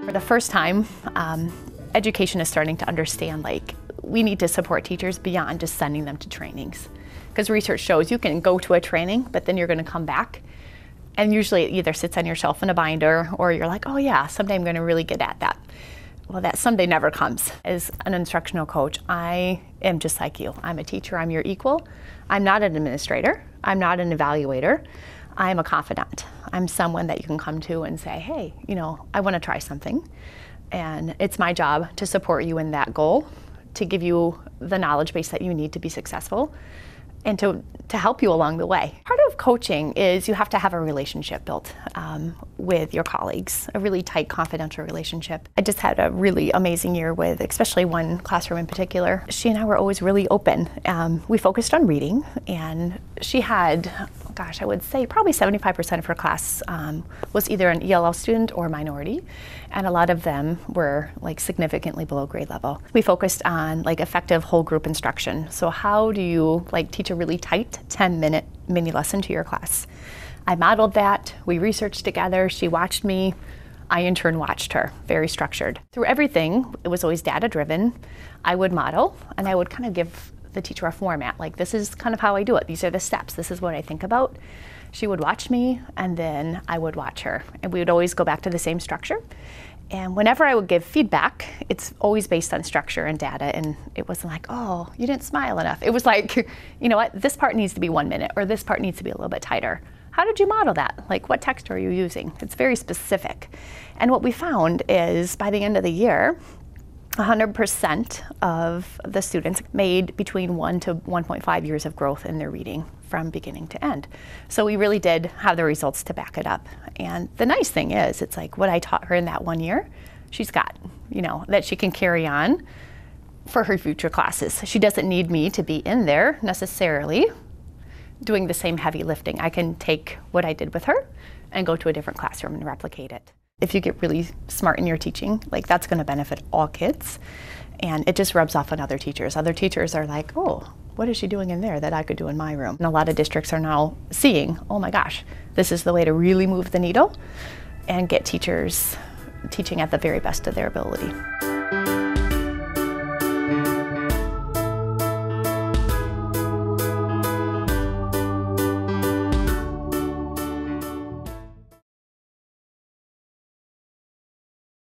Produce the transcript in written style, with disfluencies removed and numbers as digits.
For the first time, education is starting to understand, like, we need to support teachers beyond just sending them to trainings. Because research shows you can go to a training, but then you're going to come back, and usually it either sits on your shelf in a binder, or you're like, oh yeah, someday I'm going to really get at that. Well, that someday never comes. As an instructional coach, I am just like you. I'm a teacher, I'm your equal. I'm not an administrator, I'm not an evaluator. I'm a confidant. I'm someone that you can come to and say, hey, you know, I want to try something. And it's my job to support you in that goal, to give you the knowledge base that you need to be successful, and to help you along the way. Part of coaching is you have to have a relationship built with your colleagues, a really tight, confidential relationship. I just had a really amazing year with, especially one classroom in particular. She and I were always really open. We focused on reading, and she had, gosh, I would say probably 75% of her class was either an ELL student or minority, and a lot of them were like significantly below grade level. We focused on like effective whole group instruction. So how do you like teach a really tight 10-minute mini lesson to your class? I modeled that, we researched together, she watched me, I in turn watched her, very structured. Through everything, it was always data driven. I would model, and I would kind of give the teacher a format, like this is kind of how I do it, these are the steps, this is what I think about. She would watch me, and then I would watch her, and we would always go back to the same structure. And whenever I would give feedback, it's always based on structure and data, and it wasn't like, oh, you didn't smile enough. It was like, you know what, this part needs to be 1 minute, or this part needs to be a little bit tighter. How did you model that? Like, what text are you using? It's very specific. And what we found is by the end of the year, 100% of the students made between 1 to 1.5 years of growth in their reading from beginning to end. So we really did have the results to back it up. And the nice thing is, it's like what I taught her in that 1 year, she's got, you know, that she can carry on for her future classes. She doesn't need me to be in there necessarily doing the same heavy lifting. I can take what I did with her and go to a different classroom and replicate it. If you get really smart in your teaching, like that's going to benefit all kids, and it just rubs off on other teachers. Other teachers are like, oh, what is she doing in there that I could do in my room? And a lot of districts are now seeing, oh my gosh, this is the way to really move the needle and get teachers teaching at the very best of their ability.